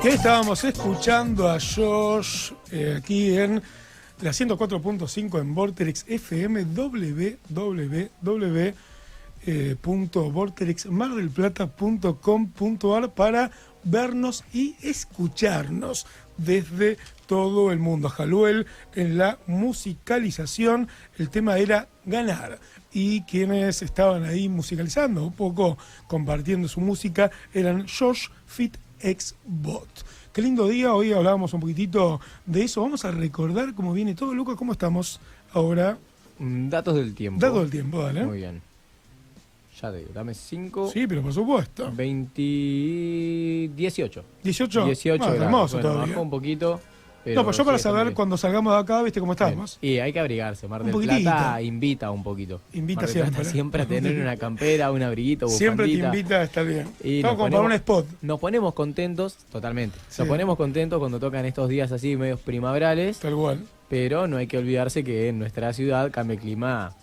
Que estábamos escuchando a Josh aquí en la 104.5 en Vorterix FM www.vorterixmardelplata.com.ar para vernos y escucharnos desde todo el mundo. Jaluel en la musicalización, el tema era Ganar, y quienes estaban ahí musicalizando, un poco compartiendo su música, eran Josh Fit Xbot. Qué lindo día, hoy hablábamos un poquitito de eso. Vamos a recordar cómo viene todo. Lucas, ¿cómo estamos ahora? Datos del tiempo. Datos del tiempo, dale. Muy bien. Ya te digo, dame 5. Sí, pero por supuesto. 20... 18. 18. 18 Ah, grados. hermoso Bueno, todavía. bajó un poquito. Pero No, pues yo para sigue saber estando bien. cuando salgamos de acá, ¿viste cómo estamos? Y hay que abrigarse. Mar del Un Plata poquitito. invita un poquito. Invita Mar del siempre. Plata siempre a tener una campera, un abriguito, Siempre te bufandita. invita a estar bien. Y Estamos como para un spot. Nos ponemos contentos, totalmente. Sí. Nos ponemos contentos cuando tocan estos días así medios primaverales, Tal cual. pero no hay que olvidarse que en nuestra ciudad cambia el clima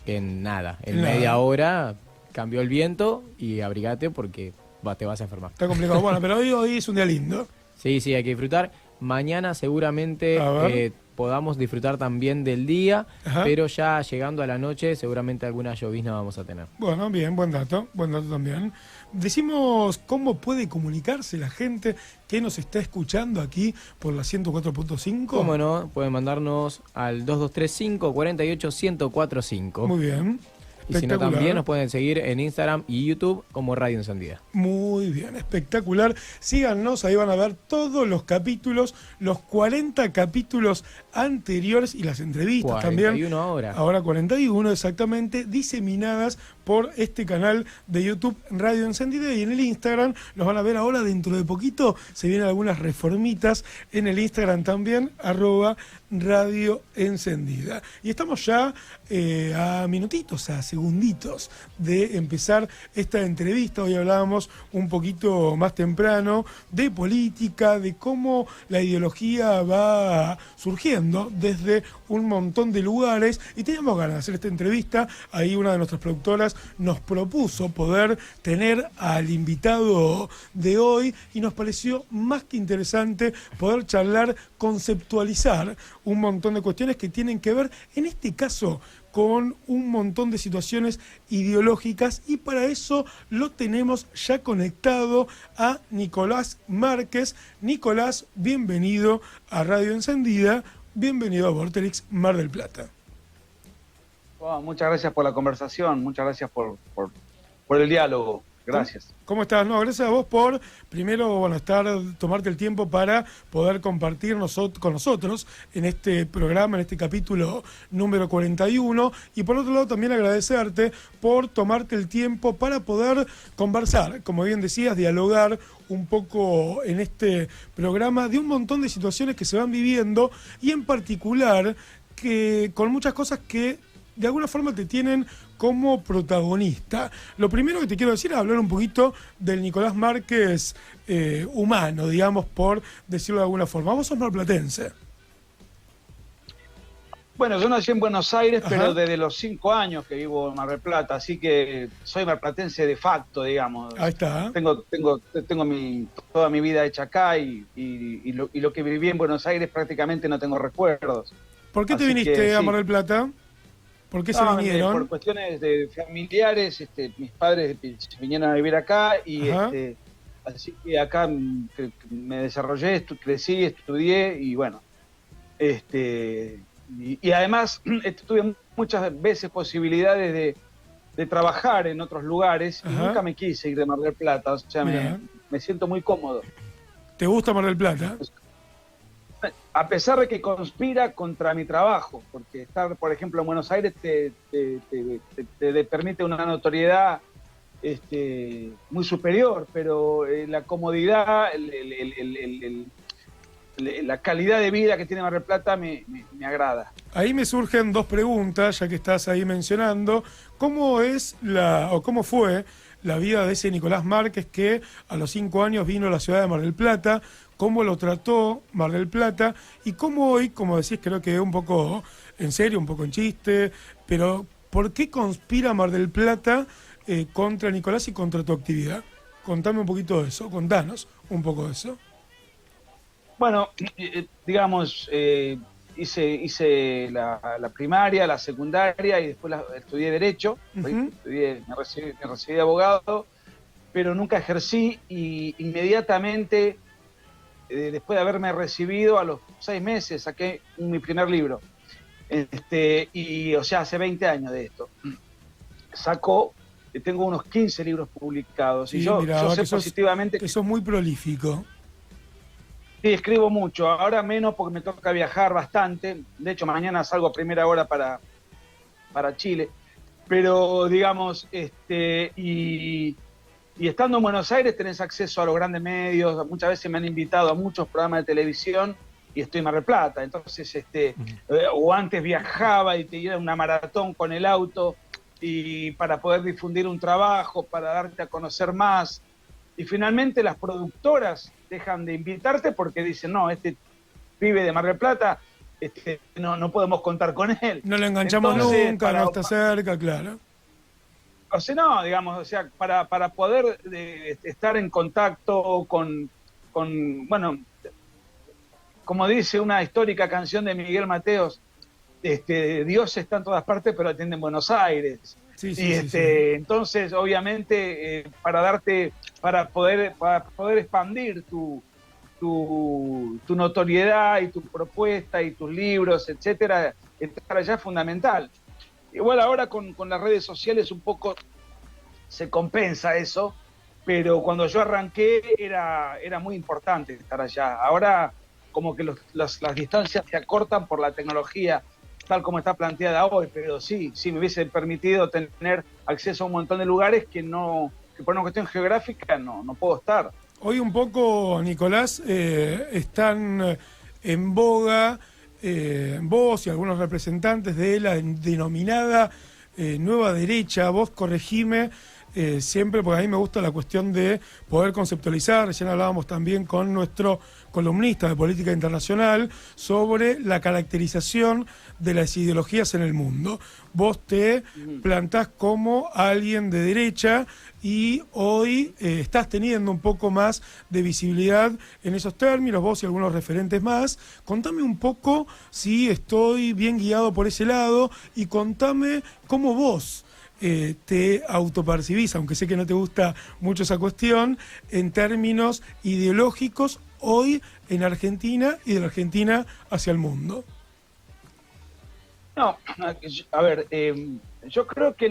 en nada. En Nada. media hora cambió el viento y abrigate porque te vas a enfermar. Está complicado. Bueno, pero hoy es un día lindo. Sí, hay que disfrutar. Mañana seguramente A ver. podamos disfrutar también del día, Ajá. pero ya llegando a la noche seguramente alguna llovizna vamos a tener. Bueno, bien, buen dato también. Decimos cómo puede comunicarse la gente que nos está escuchando aquí por la 104.5. ¿Cómo no? Pueden mandarnos al 2235 48 1045. Muy bien. Y si no, Espectacular. también nos pueden seguir en Instagram y YouTube como Radio Encendida. Muy bien, espectacular. Síganos, ahí van a ver todos los capítulos, los 40 capítulos anteriores y las entrevistas 41 también. ahora. Ahora 41 exactamente, diseminadas por este canal de YouTube Radio Encendida, y en el Instagram los van a ver ahora dentro de poquito. Se vienen algunas reformitas en el Instagram también, @Radio Encendida. Y estamos ya a minutitos, a segunditos de empezar esta entrevista. Hoy hablábamos un poquito más temprano de política, de cómo la ideología va surgiendo desde un montón de lugares, y teníamos ganas de hacer esta entrevista. Ahí una de nuestras productoras nos propuso poder tener al invitado de hoy, y nos pareció más que interesante poder charlar, conceptualizar un montón de cuestiones que tienen que ver, en este caso, con un montón de situaciones ideológicas, y para eso lo tenemos ya conectado a Nicolás Márquez. Nicolás, bienvenido a Radio Encendida, bienvenido a Vorterix Mar del Plata. Wow, muchas gracias por la conversación, muchas gracias por el diálogo, gracias. ¿Cómo estás? No, gracias a vos por, primero, tomarte el tiempo para poder compartir con nosotros en este programa, en este capítulo número 41. Y por otro lado, también agradecerte por tomarte el tiempo para poder conversar, como bien decías, dialogar un poco en este programa de un montón de situaciones que se van viviendo, y en particular que con muchas cosas que de alguna forma te tienen como protagonista. Lo primero que te quiero decir es hablar un poquito del Nicolás Márquez humano, digamos, por decirlo de alguna forma. Vos sos marplatense. Bueno, yo nací en Buenos Aires, Ajá. pero desde los 5 años que vivo en Mar del Plata, así que soy marplatense de facto, digamos. Ahí está. Tengo toda mi vida hecha acá, y lo que viví en Buenos Aires prácticamente no tengo recuerdos. ¿Por qué te Así viniste que, a sí. Mar del Plata? ¿Por qué se Por vinieron? cuestiones de familiares, mis padres se vinieron a vivir acá, y Ajá. así que acá me desarrollé, crecí, estudié, y bueno, y además tuve muchas veces posibilidades de trabajar en otros lugares, y Ajá. nunca me quise ir de Mar del Plata, o sea, Bien. me siento muy cómodo. ¿Te gusta Mar del Plata? A pesar de que conspira contra mi trabajo, porque estar, por ejemplo, en Buenos Aires te permite una notoriedad muy superior, pero la comodidad, la calidad de vida que tiene Mar del Plata me agrada. Ahí me surgen dos preguntas, ya que estás ahí mencionando. ¿Cómo fue la vida de ese Nicolás Márquez que a los 5 años vino a la ciudad de Mar del Plata? ¿Cómo lo trató Mar del Plata? Y cómo hoy, como decís, creo que un poco en serio, un poco en chiste, pero ¿por qué conspira Mar del Plata contra Nicolás y contra tu actividad? Contame un poquito de eso, contanos un poco de eso. Bueno, digamos, hice la primaria, la secundaria y después estudié Derecho. Uh-huh. Me recibí de abogado, pero nunca ejercí y inmediatamente, después de haberme recibido, a los 6 meses saqué mi primer libro. O sea, hace 20 años de esto. Tengo unos 15 libros publicados. Sí, y yo sé que positivamente que sos muy prolífico. Sí, escribo mucho, ahora menos porque me toca viajar bastante. De hecho, mañana salgo a primera hora para Chile. Pero, digamos, y estando en Buenos Aires tenés acceso a los grandes medios. Muchas veces me han invitado a muchos programas de televisión y estoy en Mar del Plata. Entonces, o antes viajaba y te iba a una maratón con el auto y para poder difundir un trabajo, para darte a conocer más. Y finalmente las productoras dejan de invitarte porque dicen, no, este pibe de Mar del Plata, no podemos contar con él. No lo enganchamos nunca, no está cerca, claro. O sea, no, digamos, o sea, para poder estar en contacto con, bueno, como dice una histórica canción de Miguel Mateos, Dios está en todas partes, pero atiende en Buenos Aires. Sí, y sí. Entonces, obviamente, para poder expandir tu notoriedad y tu propuesta y tus libros, etcétera, estar allá es fundamental. Igual ahora con las redes sociales un poco se compensa eso, pero cuando yo arranqué era muy importante estar allá. Ahora como que las distancias se acortan por la tecnología, tal como está planteada hoy, pero sí me hubiese permitido tener acceso a un montón de lugares que por una cuestión geográfica no puedo estar. Hoy un poco, Nicolás, están en boga vos y algunos representantes de la denominada nueva derecha. Vos corregime siempre, porque a mí me gusta la cuestión de poder conceptualizar. Recién hablábamos también con nuestro columnista de política internacional sobre la caracterización de las ideologías en el mundo. Vos te plantás como alguien de derecha y hoy estás teniendo un poco más de visibilidad en esos términos, vos y algunos referentes más. Contame un poco si estoy bien guiado por ese lado y contame cómo vos te autopercibís, aunque sé que no te gusta mucho esa cuestión, en términos ideológicos hoy en Argentina y de la Argentina hacia el mundo. No, a ver, yo creo que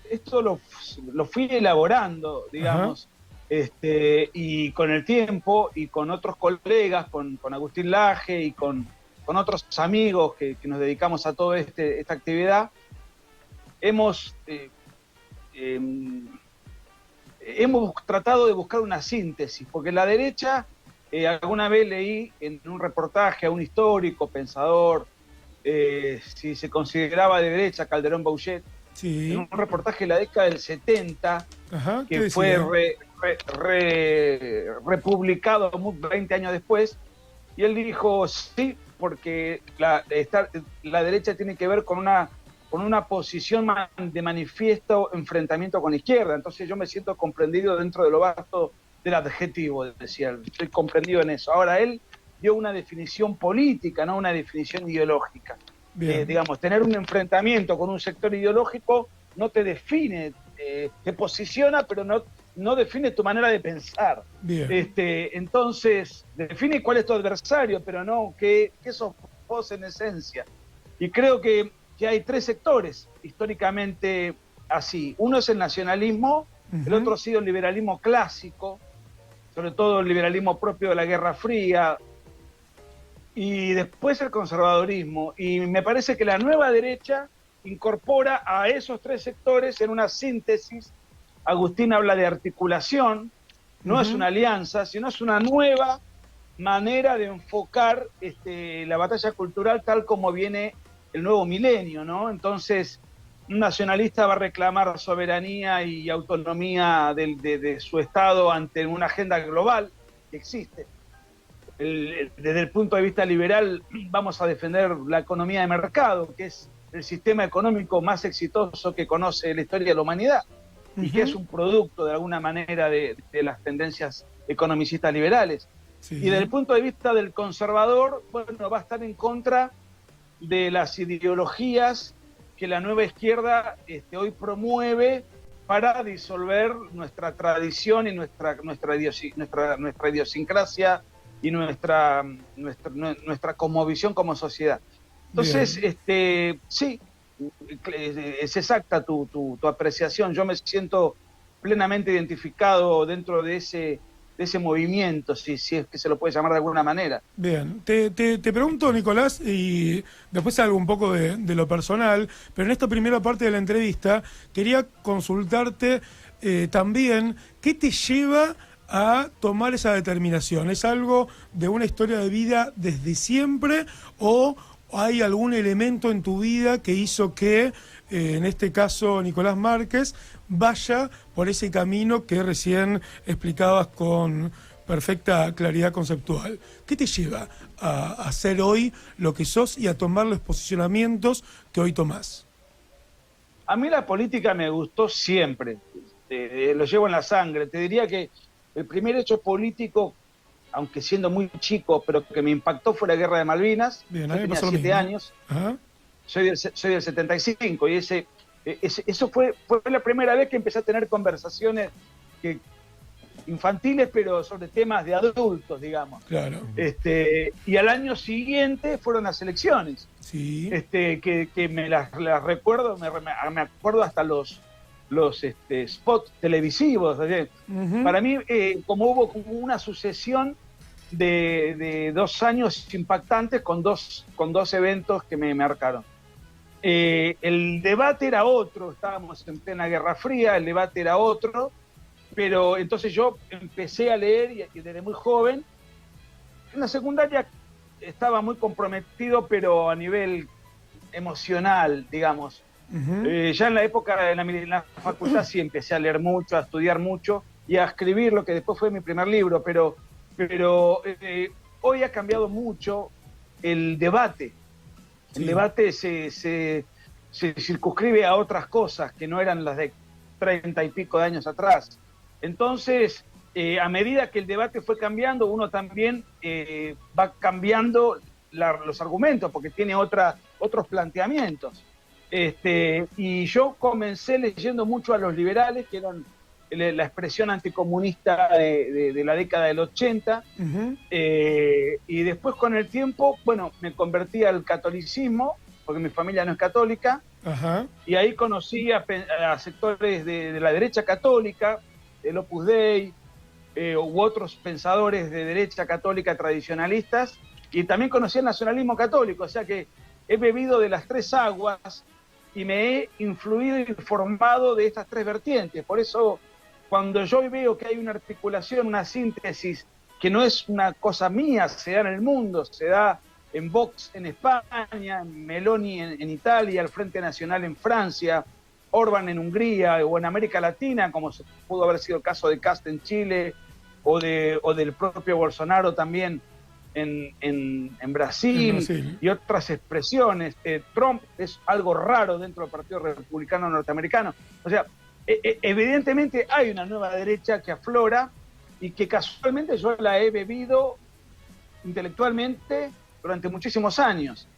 esto lo fui elaborando, digamos, y con el tiempo y con otros colegas, con Agustín Laje y con otros amigos que nos dedicamos a toda esta actividad, hemos tratado de buscar una síntesis, porque la derecha, alguna vez leí en un reportaje a un histórico, pensador, si se consideraba de derecha, Calderón Bauchet, sí, en un reportaje de la década del 70, ajá, que fue republicado 20 años después, y él dijo, sí, porque la derecha tiene que ver con una posición de manifiesto enfrentamiento con la izquierda. Entonces yo me siento comprendido dentro de lo vasto del adjetivo, decía él. Estoy comprendido en eso. Ahora, él dio una definición política, no una definición ideológica. Digamos, tener un enfrentamiento con un sector ideológico no te define, te posiciona, pero no define tu manera de pensar. Entonces, define cuál es tu adversario, pero no qué sos vos en esencia. Y creo que hay 3 sectores históricamente así. Uno es el nacionalismo, el otro ha sido el liberalismo clásico, sobre todo el liberalismo propio de la Guerra Fría, y después el conservadorismo. Y me parece que la nueva derecha incorpora a esos 3 sectores en una síntesis. Agustín habla de articulación, no es una alianza, sino es una nueva manera de enfocar la batalla cultural tal como viene el nuevo milenio, ¿no? Entonces, un nacionalista va a reclamar soberanía y autonomía de su Estado ante una agenda global que existe. Desde el punto de vista liberal, vamos a defender la economía de mercado, que es el sistema económico más exitoso que conoce la historia de la humanidad. y que es un producto de alguna manera de las tendencias economicistas liberales. Sí. Y desde el punto de vista del conservador, bueno, va a estar en contra de las ideologías que la nueva izquierda hoy promueve para disolver nuestra tradición y nuestra idiosincrasia y nuestra cosmovisión como sociedad. Entonces, sí, es exacta tu apreciación. Yo me siento plenamente identificado dentro de ese movimiento, si es que se lo puede llamar de alguna manera. Bien, te pregunto, Nicolás, y después algo un poco de lo personal, pero en esta primera parte de la entrevista quería consultarte también qué te lleva a tomar esa determinación. ¿Es algo de una historia de vida desde siempre o hay algún elemento en tu vida que hizo que, en este caso, Nicolás Márquez, vaya por ese camino que recién explicabas con perfecta claridad conceptual? ¿Qué te lleva a hacer hoy lo que sos y a tomar los posicionamientos que hoy tomás? A mí la política me gustó siempre, lo llevo en la sangre. Te diría que el primer hecho político, aunque siendo muy chico, pero que me impactó, fue la Guerra de Malvinas. Bien, yo tenía 7 años. Ajá. Soy del 75 y eso fue la primera vez que empecé a tener conversaciones infantiles, pero sobre temas de adultos, digamos. Claro. Y al año siguiente fueron las elecciones. Sí. Que me las recuerdo, me acuerdo hasta los spots televisivos. Uh-huh. Para mí, como hubo como una sucesión de 2 años impactantes con dos eventos que me marcaron. El debate era otro, estábamos en plena Guerra Fría, el debate era otro, pero entonces yo empecé a leer y desde muy joven. En la secundaria estaba muy comprometido, pero a nivel emocional, digamos. Uh-huh. Ya en la época de la facultad sí empecé a leer mucho, a estudiar mucho y a escribir lo que después fue mi primer libro, pero hoy ha cambiado mucho el debate. El debate se circunscribe a otras cosas que no eran las de 30 y pico de años atrás. Entonces, a medida que el debate fue cambiando, uno también va cambiando los argumentos, porque tiene otros planteamientos. Y yo comencé leyendo mucho a los liberales, que eran la expresión anticomunista de la década del 80, Uh-huh. y después con el tiempo, bueno, me convertí al catolicismo, porque mi familia no es católica, Ajá. y ahí conocí a sectores de la derecha católica, del Opus Dei, u otros pensadores de derecha católica tradicionalistas, y también conocí el nacionalismo católico, o sea que he bebido de las 3 aguas y me he influido y formado de estas 3 vertientes. Por eso, cuando yo veo que hay una articulación, una síntesis, que no es una cosa mía, se da en el mundo, se da en Vox en España, en Meloni en Italia, el Frente Nacional en Francia, Orbán en Hungría o en América Latina, como se pudo haber sido el caso de Kast en Chile o del propio Bolsonaro también en Brasil, y otras expresiones. Trump es algo raro dentro del Partido Republicano Norteamericano. O sea, evidentemente hay una nueva derecha que aflora y que casualmente yo la he bebido intelectualmente durante muchísimos años.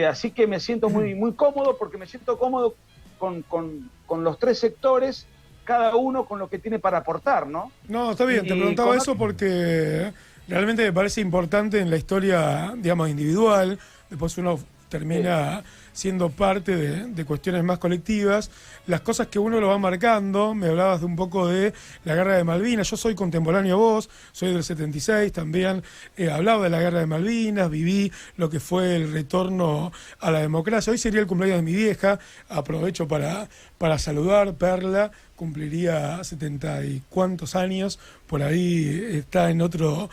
Así que me siento muy, muy cómodo, porque me siento cómodo con los 3 sectores, cada uno con lo que tiene para aportar, ¿no? No, está bien, te preguntaba eso porque realmente me parece importante en la historia, digamos, individual. Después uno termina siendo parte de cuestiones más colectivas, las cosas que uno lo va marcando. Me hablabas de un poco de la Guerra de Malvinas. Yo soy contemporáneo a vos, soy del 76, también hablaba de la Guerra de Malvinas, viví lo que fue el retorno a la democracia. Hoy sería el cumpleaños de mi vieja, aprovecho para saludar. Perla cumpliría 70 y cuantos años, por ahí está en otro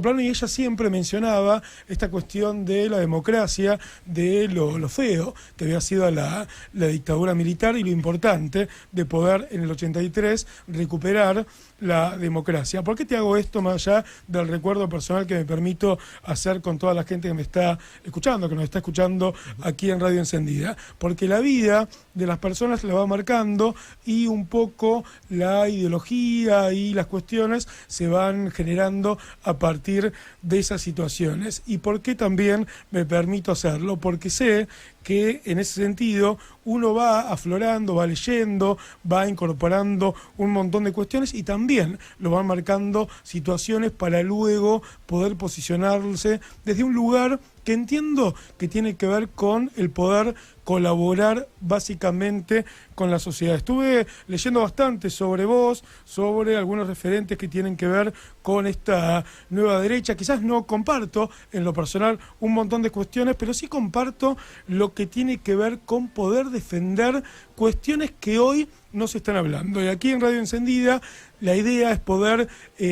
plano, y ella siempre mencionaba esta cuestión de la democracia, de lo feo que había sido la dictadura militar y lo importante de poder en el 83 recuperar la democracia. ¿Por qué te hago esto más allá del recuerdo personal que me permito hacer con toda la gente que me está escuchando, que nos está escuchando aquí en Radio Encendida? Porque la vida de las personas la va marcando y un poco la ideología y las cuestiones se van generando a partir de esas situaciones. ¿Y por qué también me permito hacerlo? Porque sé que en ese sentido uno va aflorando, va leyendo, va incorporando un montón de cuestiones y también lo van marcando situaciones para luego poder posicionarse desde un lugar que entiendo que tiene que ver con el poder colaborar básicamente con la sociedad. Estuve leyendo bastante sobre vos, sobre algunos referentes que tienen que ver con esta nueva derecha. Quizás no comparto en lo personal un montón de cuestiones, pero sí comparto lo que tiene que ver con poder defender cuestiones que hoy no se están hablando. Y aquí en Radio Encendida la idea es poder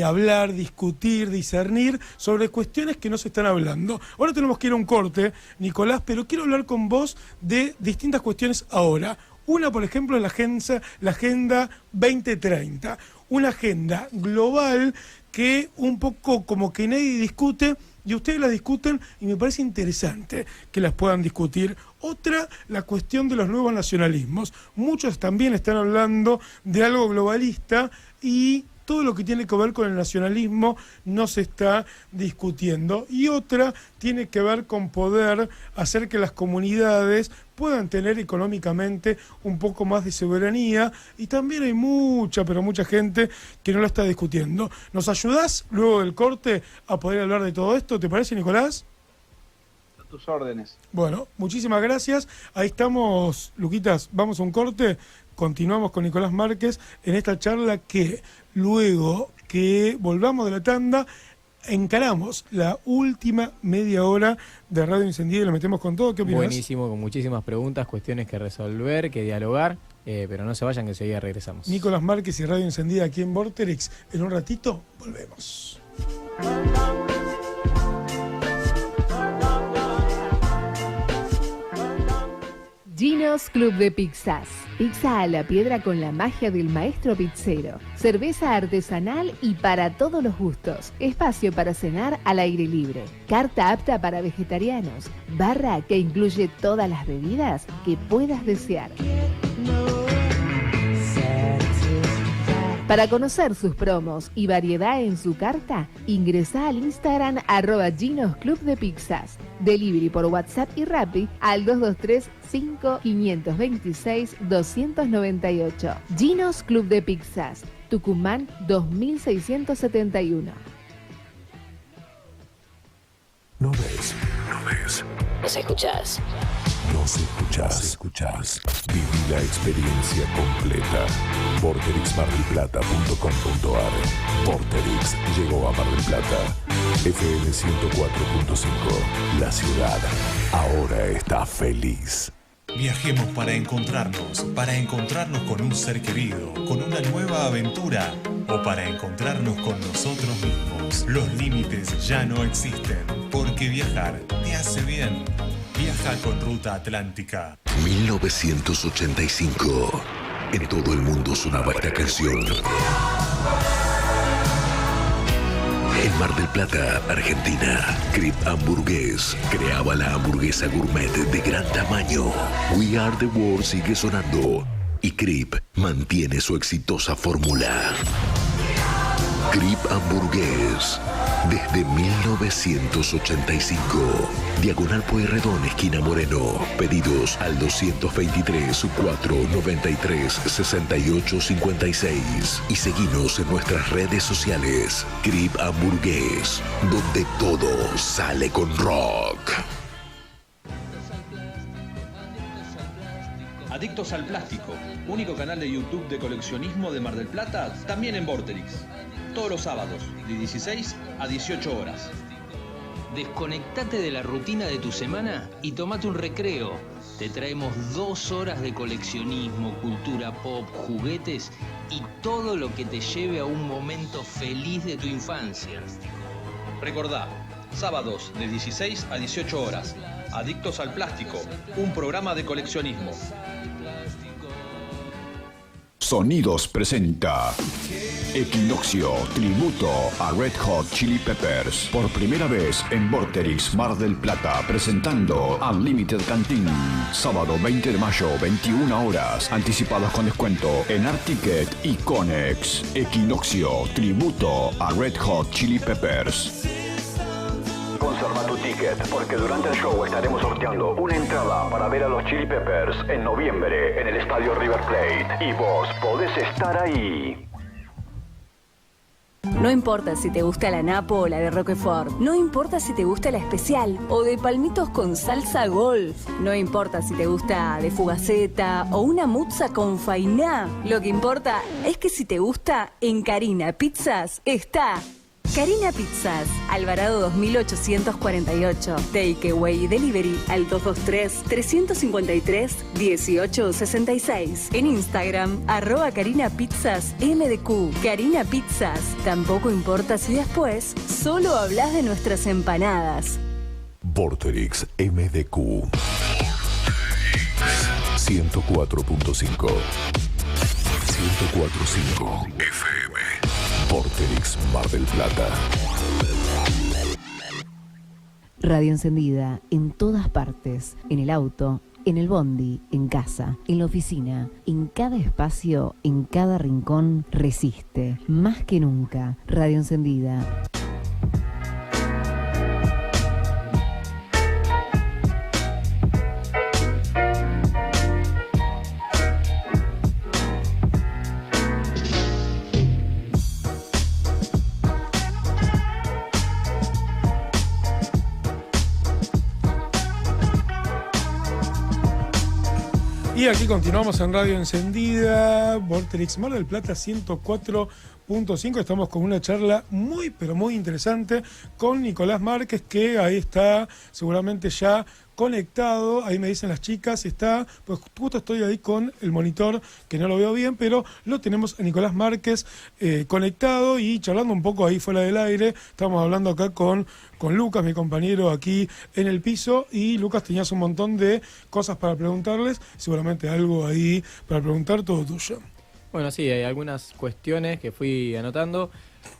hablar, discutir, discernir sobre cuestiones que no se están hablando. Ahora tenemos que ir a un corte, Nicolás, pero quiero hablar con vos de distintas cuestiones ahora. Una, por ejemplo, es la Agenda 2030, una agenda global que un poco como que nadie discute, y ustedes la discuten y me parece interesante que las puedan discutir. Otra, la cuestión de los nuevos nacionalismos. Muchos también están hablando de algo globalista y todo lo que tiene que ver con el nacionalismo no se está discutiendo. Y otra tiene que ver con poder hacer que las comunidades puedan tener económicamente un poco más de soberanía, y también hay mucha, pero mucha gente que no lo está discutiendo. ¿Nos ayudás luego del corte a poder hablar de todo esto? ¿Te parece, Nicolás? A tus órdenes. Bueno, muchísimas gracias. Ahí estamos, Luquitas, vamos a un corte. Continuamos con Nicolás Márquez en esta charla que luego que volvamos de la tanda encaramos la última media hora de Radio Encendida y lo metemos con todo. ¿Qué opinas? Buenísimo, con muchísimas preguntas, cuestiones que resolver, que dialogar, pero no se vayan, que enseguida regresamos. Nicolás Márquez y Radio Encendida aquí en Vorterix. En un ratito volvemos. Gino's Club de Pizzas. Pizza a la piedra con la magia del maestro pizzero. Cerveza artesanal y para todos los gustos. Espacio para cenar al aire libre. Carta apta para vegetarianos. Barra que incluye todas las bebidas que puedas desear. Para conocer sus promos y variedad en su carta, ingresa al Instagram @Gino's Club de Pizzas. Delivery por WhatsApp y Rappi al 223-5526-298. Gino's Club de Pizzas, Tucumán 2671. No ves, no ves. Nos escuchás. Nos escuchás. Viví la experiencia completa. VorterixMardelPlata.com.ar. Vorterix llegó a Mar del Plata. FM 104.5. La ciudad ahora está feliz. Viajemos para encontrarnos con un ser querido, con una nueva aventura o para encontrarnos con nosotros mismos. Los límites ya no existen, porque viajar te hace bien. Viaja con Ruta Atlántica. 1985. En todo el mundo sonaba esta canción. En Mar del Plata, Argentina, Crip Hamburgués creaba la hamburguesa gourmet de gran tamaño. We Are The World sigue sonando y Crip mantiene su exitosa fórmula. Crip Hamburgués, desde 1985. Diagonal Pueyrredón, esquina Moreno. Pedidos al 223-493-6856. Y seguinos en nuestras redes sociales. Crip Hamburgués, donde todo sale con rock. Adictos al Plástico, único canal de YouTube de coleccionismo de Mar del Plata, también en Vorterix. Todos los sábados, de 16 a 18 horas. Desconectate de la rutina de tu semana y tomate un recreo. Te traemos 2 horas de coleccionismo, cultura pop, juguetes y todo lo que te lleve a un momento feliz de tu infancia. Recordá, sábados de 16 a 18 horas. Adictos al Plástico, un programa de coleccionismo. Sonidos presenta Equinoccio, tributo a Red Hot Chili Peppers. Por primera vez en Vorterix Mar del Plata, presentando Unlimited Canteen. Sábado 20 de mayo, 21 horas. Anticipados con descuento en Articket y Conex. Equinoccio, tributo a Red Hot Chili Peppers. Conserva tu ticket, porque durante el show estaremos sorteando una entrada para ver a los Chili Peppers en noviembre en el estadio River Plate. Y vos podés estar ahí. No importa si te gusta la Napo o la de Roquefort. No importa si te gusta la especial o de palmitos con salsa golf. No importa si te gusta de fugaceta o una muzza con fainá. Lo que importa es que si te gusta, en Carina Pizzas está Carina Pizzas, Alvarado 2848. Takeaway y delivery al 223-353-1866. En Instagram, @Carina Pizzas MDQ. Carina Pizzas. Tampoco importa si después solo hablas de nuestras empanadas. Vorterix MDQ 104.5 104.5 FM. Vorterix Mar del Plata. Radio encendida en todas partes, en el auto, en el bondi, en casa, en la oficina, en cada espacio, en cada rincón, resiste. Más que nunca, Radio encendida. Y aquí continuamos en Radio Encendida, Vorterix Mar del Plata 104.5. Estamos con una charla muy, pero muy interesante con Nicolás Márquez, que ahí está seguramente ya conectado. Ahí me dicen las chicas, está, pues justo estoy ahí con el monitor, que no lo veo bien, pero lo tenemos a Nicolás Márquez conectado y charlando un poco ahí fuera del aire. Estamos hablando acá con Lucas, mi compañero aquí en el piso, y Lucas, tenías un montón de cosas para preguntarles, seguramente algo ahí para preguntar, todo tuyo. Bueno, sí, hay algunas cuestiones que fui anotando.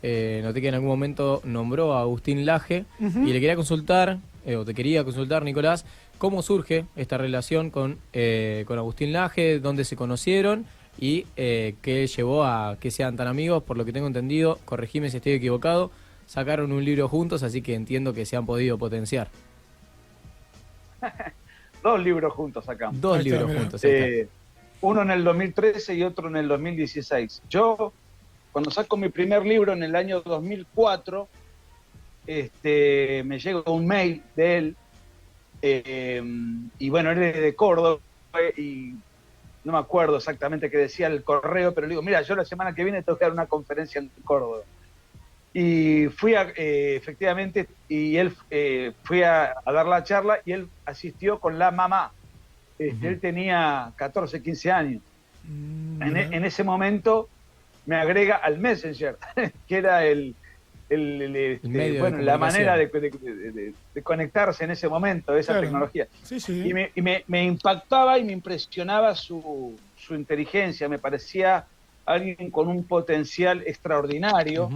Noté que en algún momento nombró a Agustín Laje y le quería consultar, o te quería consultar, Nicolás, cómo surge esta relación con Agustín Laje, dónde se conocieron y qué llevó a que sean tan amigos. Por lo que tengo entendido, corregime si estoy equivocado, sacaron un libro juntos, así que entiendo que se han podido potenciar. 2 libros juntos sacamos. 2 libros juntos. Uno en el 2013 y otro en el 2016. Yo, cuando saco mi primer libro en el año 2004, me llega un mail de él, y bueno, él es de Córdoba, y no me acuerdo exactamente qué decía el correo, pero le digo, mira, yo la semana que viene tengo que dar una conferencia en Córdoba. Y fui efectivamente, y él fui a dar la charla, y él asistió con la mamá. Él tenía 14, 15 años. En ese momento me agrega al Messenger, que era la manera de conectarse en ese momento, esa tecnología. Sí. Y me impactaba y me impresionaba su inteligencia. Me parecía alguien con un potencial extraordinario,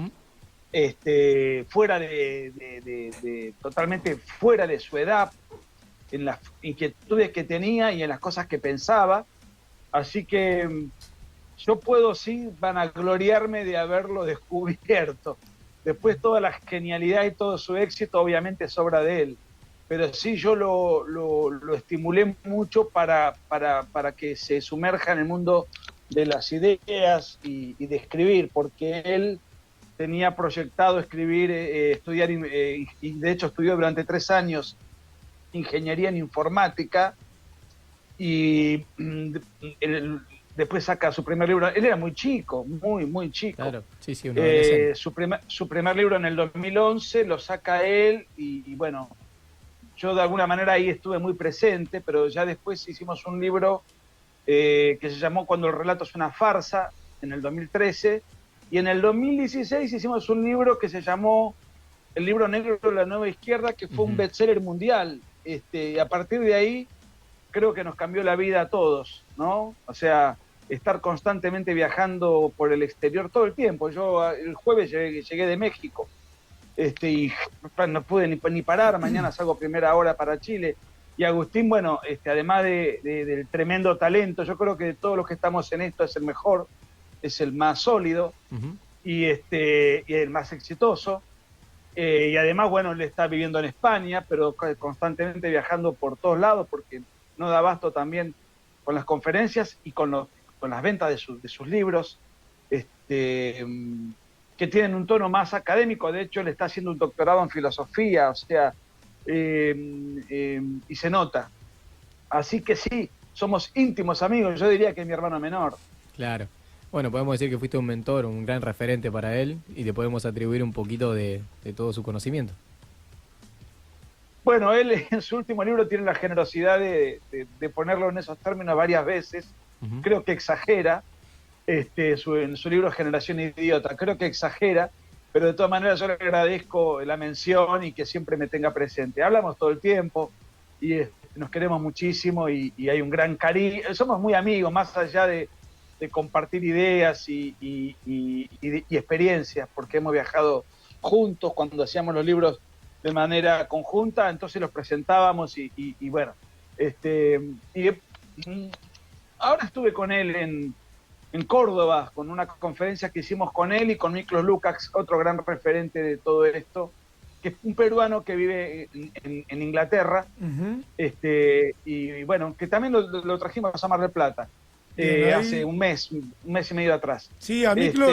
totalmente fuera de su edad, en las inquietudes que tenía y en las cosas que pensaba. Así que yo puedo sí vanagloriarme de haberlo descubierto. Después toda la genialidad y todo su éxito obviamente sobra de él, pero sí yo lo estimulé mucho para que se sumerja en el mundo de las ideas y de escribir, porque él tenía proyectado escribir, estudiar, y de hecho estudió durante 3 años ingeniería en informática, y después saca su primer libro. Él era muy chico, muy chico. Claro, sí, un adolescente. Su primer libro en el 2011 lo saca él, y bueno, yo de alguna manera ahí estuve muy presente, pero ya después hicimos un libro que se llamó Cuando el relato es una farsa, en el 2013, y en el 2016 hicimos un libro que se llamó El libro negro de la nueva izquierda, que fue un bestseller mundial. Y a partir de ahí creo que nos cambió la vida a todos, ¿no? O sea, estar constantemente viajando por el exterior todo el tiempo. Yo el jueves llegué de México, y no pude ni parar. Mañana salgo primera hora para Chile. Y Agustín, bueno, además del tremendo talento, yo creo que de todos los que estamos en esto es el mejor, es el más sólido, y el más exitoso. Y además, bueno, él está viviendo en España, pero constantemente viajando por todos lados, porque no da abasto también con las conferencias y con las ventas de sus libros, que tienen un tono más académico. De hecho, él está haciendo un doctorado en filosofía, o sea, y se nota. Así que sí, somos íntimos amigos, yo diría que es mi hermano menor. Claro. Bueno, podemos decir que fuiste un mentor, un gran referente para él, y te podemos atribuir un poquito de todo su conocimiento. Bueno, él en su último libro tiene la generosidad de ponerlo en esos términos varias veces. Creo que exagera, en su libro Generación Idiota, creo que exagera, pero de todas maneras yo le agradezco la mención y que siempre me tenga presente. Hablamos todo el tiempo y nos queremos muchísimo y hay un gran cariño. Somos muy amigos, más allá de compartir ideas y experiencias, porque hemos viajado juntos cuando hacíamos los libros de manera conjunta, entonces los presentábamos y bueno, ahora estuve con él en Córdoba, con una conferencia que hicimos con él y con Miklos Lukács, otro gran referente de todo esto, que es un peruano que vive en Inglaterra, y bueno, que también lo trajimos a Mar del Plata. Hace un mes y medio atrás. Sí, a Miklo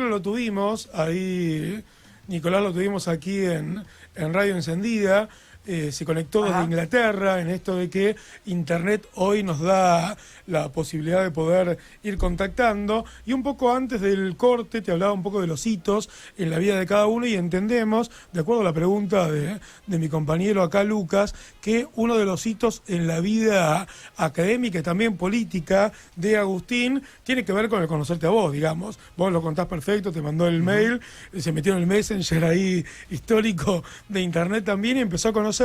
lo tuvimos, ahí Nicolás lo tuvimos aquí en Radio Encendida, se conectó desde Inglaterra, en esto de que Internet hoy nos da la posibilidad de poder ir contactando, y un poco antes del corte te hablaba un poco de los hitos en la vida de cada uno, y entendemos, de acuerdo a la pregunta de mi compañero acá Lucas, que uno de los hitos en la vida académica y también política de Agustín tiene que ver con el conocerte a vos, digamos. Vos lo contás perfecto, te mandó el mail, se metió en el Messenger ahí histórico de Internet también y empezó a conocerte,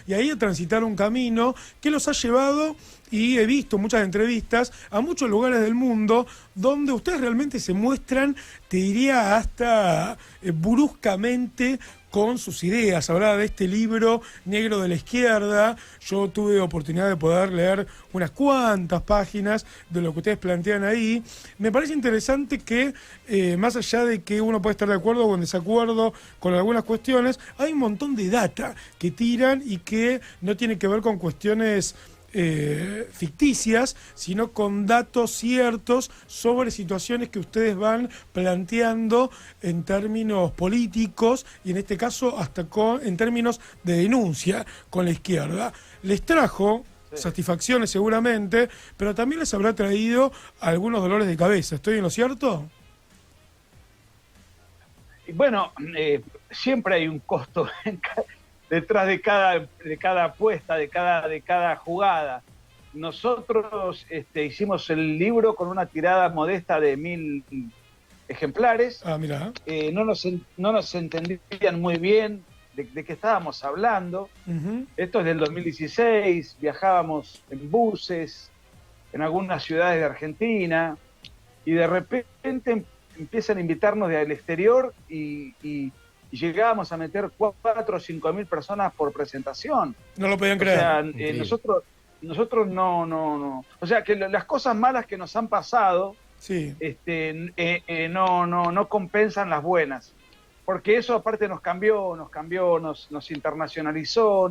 y ahí a transitar un camino que los ha llevado, y he visto muchas entrevistas, a muchos lugares del mundo donde ustedes realmente se muestran, te diría hasta bruscamente, con sus ideas. Hablaba de este libro Negro de la Izquierda. Yo tuve oportunidad de poder leer unas cuantas páginas de lo que ustedes plantean ahí. Me parece interesante que, más allá de que uno puede estar de acuerdo o en desacuerdo con algunas cuestiones, hay un montón de data que tiran y que no tiene que ver con cuestiones ficticias, sino con datos ciertos sobre situaciones que ustedes van planteando en términos políticos y en este caso hasta en términos de denuncia con la izquierda. Les trajo satisfacciones seguramente, pero también les habrá traído algunos dolores de cabeza. ¿Estoy en lo cierto? Bueno, siempre hay un costo detrás de cada apuesta, de cada jugada. Nosotros hicimos el libro con una tirada modesta de 1000 ejemplares. Mira. No nos entendían muy bien de qué estábamos hablando. Esto es del 2016, viajábamos en buses en algunas ciudades de Argentina y de repente empiezan a invitarnos del exterior y llegábamos a meter 4 o 5 mil personas por presentación. No lo podían creer. O sea, nosotros no. O sea, que las cosas malas que nos han pasado no compensan las buenas. Porque eso aparte nos cambió, nos internacionalizó,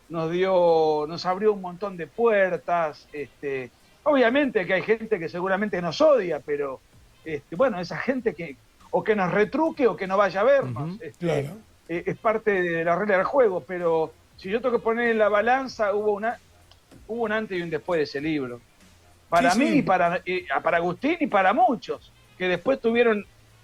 nos abrió un montón de puertas. Obviamente que hay gente que seguramente nos odia, pero bueno, esa gente que nos retruque o que no vaya a vernos. Claro. Es parte de la regla del juego, pero si yo tengo que poner en la balanza, hubo un antes y un después de ese libro. Para mí, y para Agustín y para muchos, que después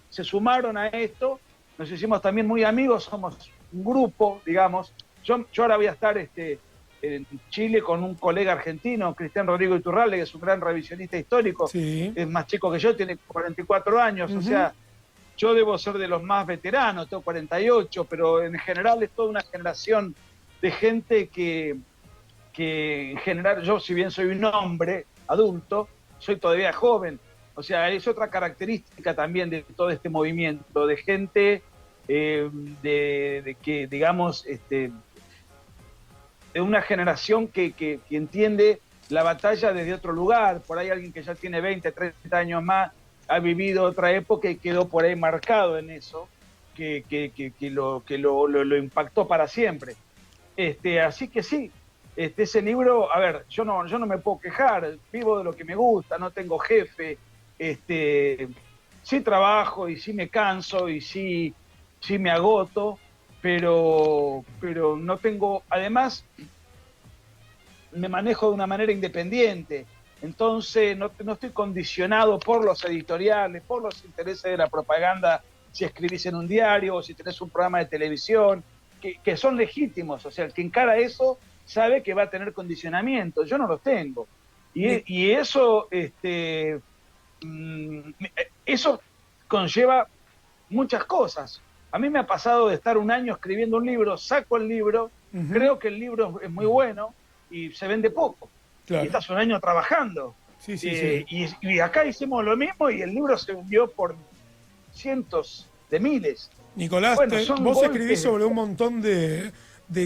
se sumaron a esto, nos hicimos también muy amigos, somos un grupo, digamos. Yo ahora voy a estar en Chile con un colega argentino, Cristian Rodrigo Iturralde, que es un gran revisionista histórico, es más chico que yo, tiene 44 años, o sea, yo debo ser de los más veteranos, tengo 48, pero en general es toda una generación de gente que en general, yo si bien soy un hombre adulto, soy todavía joven. O sea, es otra característica también de todo este movimiento, de gente de que, digamos, de una generación que entiende la batalla desde otro lugar. Por ahí alguien que ya tiene 20, 30 años más, ha vivido otra época y quedó por ahí marcado en eso, que lo impactó para siempre. Así que sí, ese libro, a ver, yo no me puedo quejar, vivo de lo que me gusta, no tengo jefe, sí trabajo y sí me canso y sí me agoto, pero no tengo, además me manejo de una manera independiente, entonces no estoy condicionado por los editoriales, por los intereses de la propaganda, si escribís en un diario o si tenés un programa de televisión, que son legítimos, o sea, el que encara eso sabe que va a tener condicionamiento, yo no los tengo. Y eso, eso conlleva muchas cosas. A mí me ha pasado de estar un año escribiendo un libro, saco el libro, creo que el libro es muy bueno y se vende poco. Claro. Y estás un año trabajando. Sí. Y acá hicimos lo mismo y el libro se vendió por cientos de miles. Nicolás, bueno, vos escribís sobre un montón de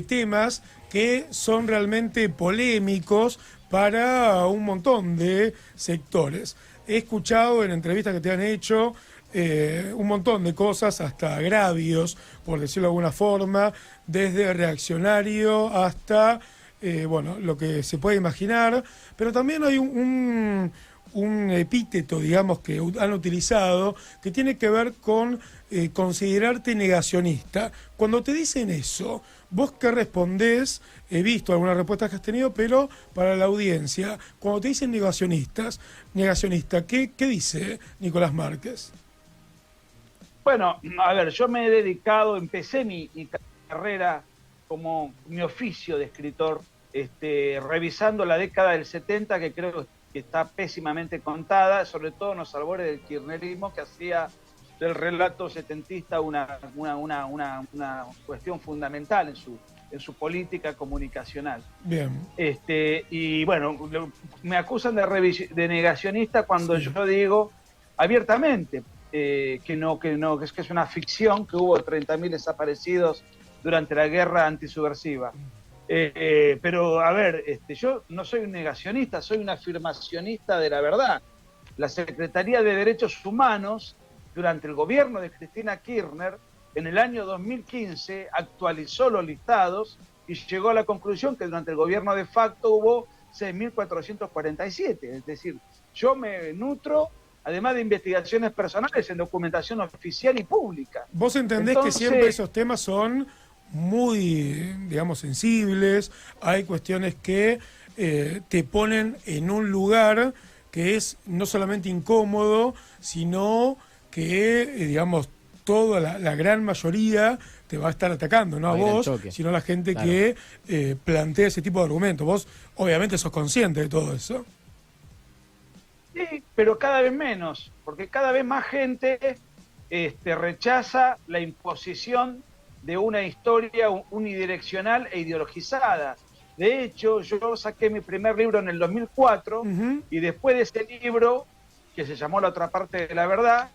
temas que son realmente polémicos para un montón de sectores. He escuchado en entrevistas que te han hecho un montón de cosas, hasta agravios, por decirlo de alguna forma, desde reaccionario hasta lo que se puede imaginar, pero también hay un epíteto, digamos, que han utilizado, que tiene que ver con considerarte negacionista. Cuando te dicen eso, ¿vos qué respondés? He visto algunas respuestas que has tenido, pero para la audiencia, cuando te dicen negacionista, ¿qué dice Nicolás Márquez? Bueno, a ver, yo me he dedicado, empecé mi carrera como mi oficio de escritor, revisando la década del 70, que creo que está pésimamente contada, sobre todo en los albores del kirchnerismo, que hacía del relato setentista una cuestión fundamental en su política comunicacional. Bien. Y bueno, me acusan de negacionista cuando yo digo abiertamente que es una ficción, que hubo 30.000 desaparecidos durante la guerra antisubversiva. Pero, a ver, yo no soy un negacionista, soy un afirmacionista de la verdad. La Secretaría de Derechos Humanos, durante el gobierno de Cristina Kirchner, en el año 2015, actualizó los listados y llegó a la conclusión que durante el gobierno de facto hubo 6.447. Es decir, yo me nutro, además de investigaciones personales, en documentación oficial y pública. ¿Vos entendés que siempre esos temas son muy, digamos, sensibles? Hay cuestiones que te ponen en un lugar que es no solamente incómodo, sino que, digamos, toda la gran mayoría te va a estar atacando, no a vos, sino a la gente que plantea ese tipo de argumentos. Vos, obviamente, sos consciente de todo eso. Sí, pero cada vez menos, porque cada vez más gente rechaza la imposición de una historia unidireccional e ideologizada. De hecho, yo saqué mi primer libro en el 2004 y después de ese libro, que se llamó La otra parte de la verdad,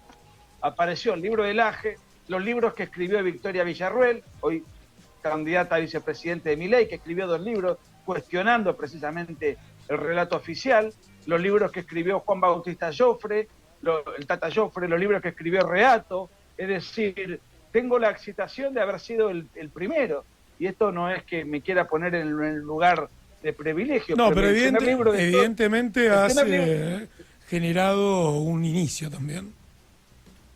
apareció el libro de Laje, los libros que escribió Victoria Villarruel, hoy candidata a vicepresidente de Milei, que escribió 2 libros cuestionando precisamente el relato oficial, los libros que escribió Juan Bautista Joffre, el Tata Joffre, los libros que escribió Reato. Es decir, tengo la excitación de haber sido el primero, y esto no es que me quiera poner en el lugar de privilegio. No, pero evidentemente has generado un inicio también.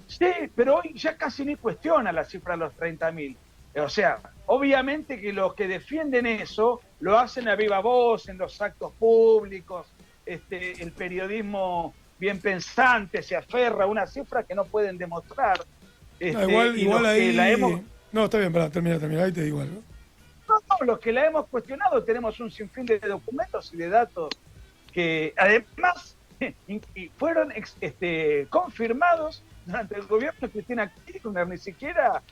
Sí, pero hoy ya casi ni cuestiona la cifra de los 30.000. O sea, obviamente que los que defienden eso lo hacen a viva voz, en los actos públicos, el periodismo bien pensante se aferra a una cifra que no pueden demostrar. Igual ahí... No, está bien, termina, ahí te digo algo. No, los que la hemos cuestionado tenemos un sinfín de documentos y de datos que además fueron confirmados durante el gobierno de Cristina Kirchner, ni siquiera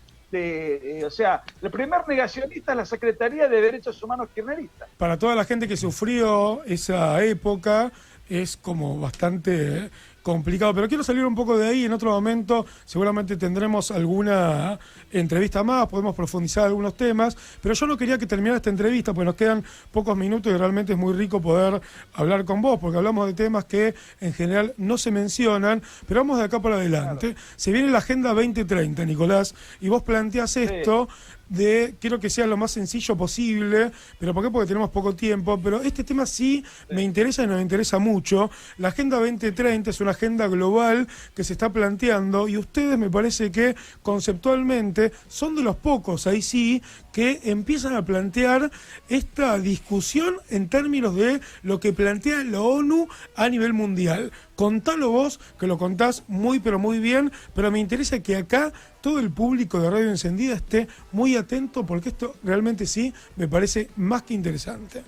o sea, el primer negacionista es la Secretaría de Derechos Humanos kirchnerista. Para toda la gente que sufrió esa época, es como bastante complicado. Pero quiero salir un poco de ahí. En otro momento seguramente tendremos alguna entrevista más, podemos profundizar algunos temas, pero yo no quería que terminara esta entrevista porque nos quedan pocos minutos y realmente es muy rico poder hablar con vos, porque hablamos de temas que en general no se mencionan, pero vamos de acá para adelante. Claro. Se viene la Agenda 2030, Nicolás, y vos planteás esto de, quiero que sea lo más sencillo posible, pero ¿por qué? Porque tenemos poco tiempo, pero este tema sí me interesa y nos interesa mucho. La Agenda 2030 es una agenda global que se está planteando y ustedes me parece que conceptualmente son de los pocos, ahí sí, que empiezan a plantear esta discusión en términos de lo que plantea la ONU a nivel mundial. Contalo vos, que lo contás muy pero muy bien, pero me interesa que acá todo el público de Radio Encendida esté muy atento porque esto realmente sí me parece más que interesante.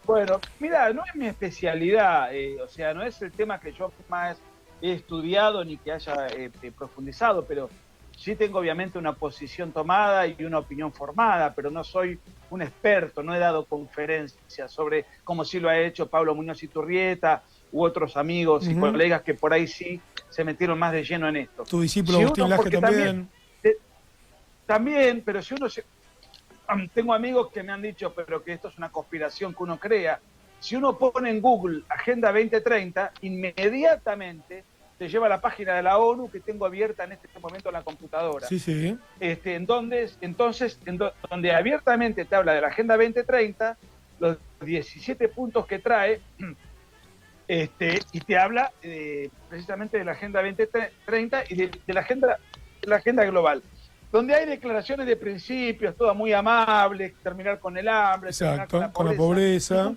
Bueno, mira, no es mi especialidad, o sea, no es el tema que yo más he estudiado ni que haya profundizado, pero sí tengo obviamente una posición tomada y una opinión formada, pero no soy un experto, no he dado conferencias sobre, como sí lo ha hecho Pablo Muñoz Iturrieta u otros amigos y colegas que por ahí sí se metieron más de lleno en esto. Tu discípulo Agustín Laje también. También, pero si uno se... Tengo amigos que me han dicho, pero que esto es una conspiración que uno crea. Si uno pone en Google Agenda 2030, inmediatamente te lleva a la página de la ONU que tengo abierta en este momento en la computadora. Sí, sí. Donde abiertamente te habla de la Agenda 2030, los 17 puntos que trae, y te habla precisamente de la Agenda 2030 y de la agenda global, donde hay declaraciones de principios, todas muy amables, terminar con el hambre, exacto, con la pobreza.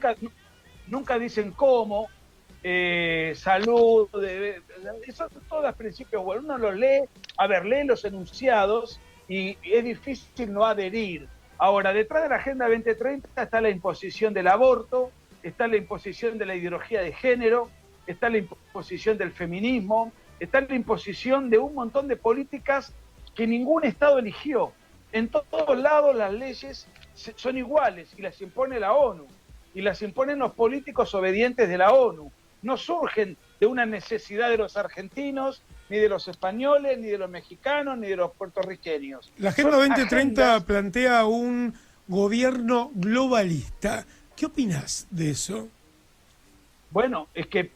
Nunca dicen cómo, salud, esos son todos principios. Bueno, uno los lee, lee los enunciados y es difícil no adherir. Ahora, detrás de la Agenda 2030 está la imposición del aborto, está la imposición de la ideología de género, está la imposición del feminismo, está la imposición de un montón de políticas que ningún Estado eligió. En todos lados las leyes son iguales y las impone la ONU, y las imponen los políticos obedientes de la ONU. No surgen de una necesidad de los argentinos, ni de los españoles, ni de los mexicanos, ni de los puertorriqueños. La Agenda 2030 plantea un gobierno globalista. ¿Qué opinás de eso? Bueno, es que,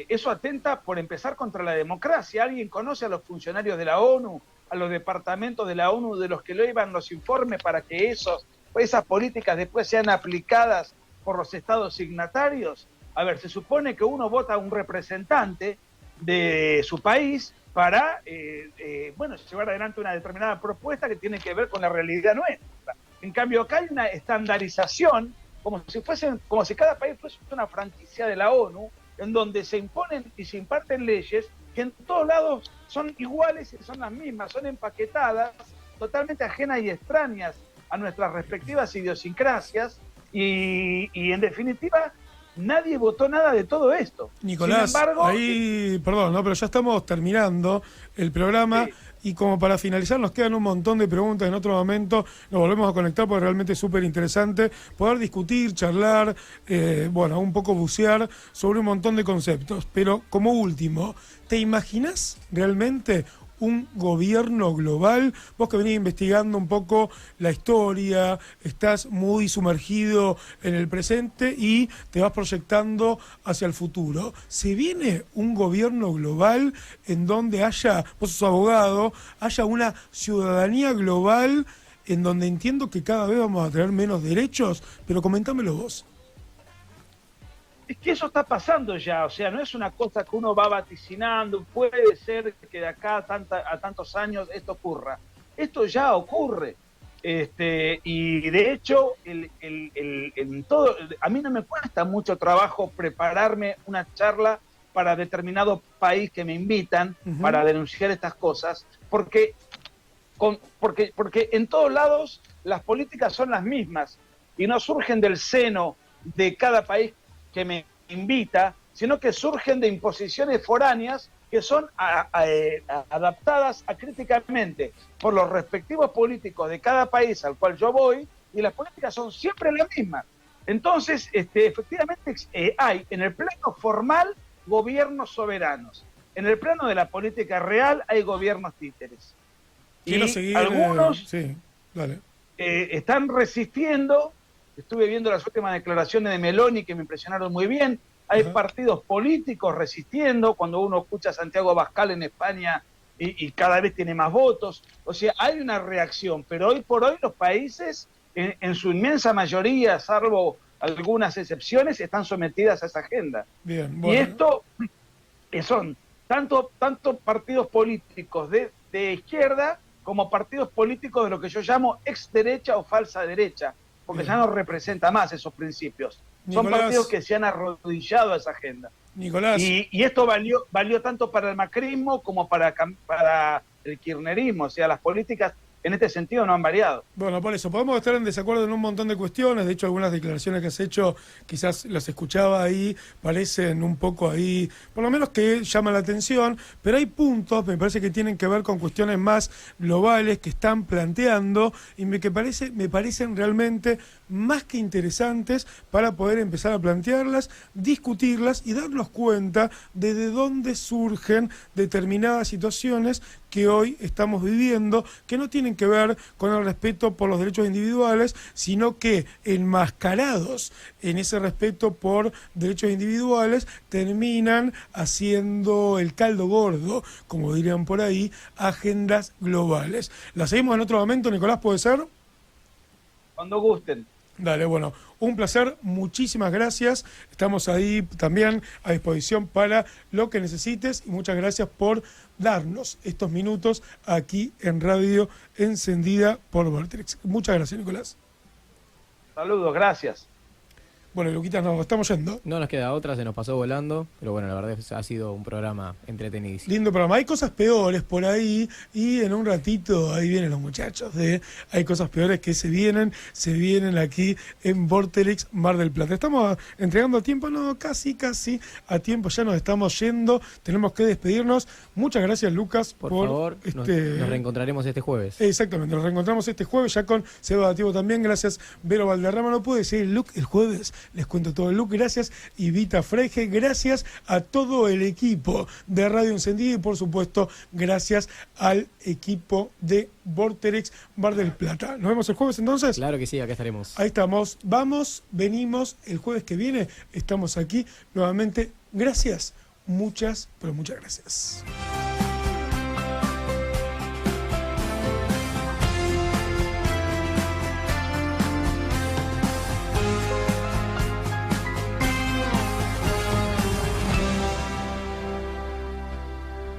eso atenta por empezar contra la democracia. ¿Alguien conoce a los funcionarios de la ONU, a los departamentos de la ONU, de los que le llevan los informes para que esas políticas después sean aplicadas por los estados signatarios? Se supone que uno vota a un representante de su país para, llevar adelante una determinada propuesta que tiene que ver con la realidad nuestra. En cambio, acá hay una estandarización, como si cada país fuese una franquicia de la ONU, en donde se imponen y se imparten leyes que en todos lados son iguales y son las mismas, son empaquetadas, totalmente ajenas y extrañas a nuestras respectivas idiosincrasias, y en definitiva nadie votó nada de todo esto. Nicolás, sin embargo, pero ya estamos terminando el programa. Sí. Y como para finalizar, nos quedan un montón de preguntas. En otro momento nos volvemos a conectar porque realmente es súper interesante poder discutir, charlar, un poco bucear sobre un montón de conceptos. Pero como último, ¿te imaginas realmente un gobierno global? Vos que venís investigando un poco la historia, estás muy sumergido en el presente y te vas proyectando hacia el futuro. ¿Se viene un gobierno global en donde haya, vos sos abogado, haya una ciudadanía global en donde entiendo que cada vez vamos a tener menos derechos? Pero comentámelo vos. Es que eso está pasando ya, o sea, no es una cosa que uno va vaticinando, puede ser que de acá a tantos años esto ocurra. Esto ya ocurre. Y de hecho, a mí no me cuesta mucho trabajo prepararme una charla para determinado país que me invitan para denunciar estas cosas, porque en todos lados las políticas son las mismas y no surgen del seno de cada país que me invita, sino que surgen de imposiciones foráneas que son adaptadas acríticamente por los respectivos políticos de cada país al cual yo voy, y las políticas son siempre las mismas. Entonces, efectivamente hay en el plano formal gobiernos soberanos. En el plano de la política real hay gobiernos títeres. Quiero Y seguir, algunos sí, dale. están resistiendo. Estuve viendo las últimas declaraciones de Meloni que me impresionaron muy bien. Hay partidos políticos resistiendo, cuando uno escucha a Santiago Abascal en España y cada vez tiene más votos. O sea, hay una reacción, pero hoy por hoy los países, en su inmensa mayoría, salvo algunas excepciones, están sometidas a esa agenda. Bien, bueno. Y esto son tanto partidos políticos de izquierda como partidos políticos de lo que yo llamo exderecha o falsa derecha, porque ya no representa más esos principios. Son Nicolás, partidos que se han arrodillado a esa agenda. Nicolás. Y esto valió tanto para el macrismo como para el kirchnerismo. O sea, las políticas en este sentido no han variado. Bueno, por eso, podemos estar en desacuerdo en un montón de cuestiones. De hecho, algunas declaraciones que has hecho, quizás las escuchaba ahí, parecen un poco ahí, por lo menos que llaman la atención, pero hay puntos, me parece que tienen que ver con cuestiones más globales que están planteando y me parecen realmente más que interesantes para poder empezar a plantearlas, discutirlas y darnos cuenta de dónde surgen determinadas situaciones que hoy estamos viviendo, que no tienen que ver con el respeto por los derechos individuales, sino que enmascarados en ese respeto por derechos individuales, terminan haciendo el caldo gordo, como dirían por ahí, agendas globales. ¿La seguimos en otro momento, Nicolás, puede ser? Cuando gusten. Dale, bueno, un placer, muchísimas gracias, estamos ahí también a disposición para lo que necesites y muchas gracias por darnos estos minutos aquí en Radio Encendida por Vorterix. Muchas gracias, Nicolás. Saludos, gracias. Bueno, Luquitas, nos estamos yendo. No nos queda otra, se nos pasó volando, pero bueno, la verdad es que ha sido un programa entretenidísimo. Lindo programa. Hay cosas peores por ahí y en un ratito ahí vienen los muchachos Hay cosas peores que se vienen aquí en Vorterix Mar del Plata. ¿Estamos entregando a tiempo? No, casi a tiempo. Ya nos estamos yendo. Tenemos que despedirnos. Muchas gracias, Lucas. Por favor, nos reencontraremos este jueves. Exactamente, nos reencontramos este jueves ya con Seba Bativo también. Gracias, Vero Valderrama. No pude decir el jueves. Les cuento todo el look. Gracias, Ivita Freige. Gracias a todo el equipo de Radio Encendida y, por supuesto, gracias al equipo de Vorterix Mar del Plata. ¿Nos vemos el jueves entonces? Claro que sí, acá estaremos. Ahí estamos. Venimos el jueves que viene. Estamos aquí nuevamente. Gracias. Muchas, pero muchas gracias.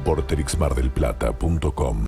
vorterixmardelplata.com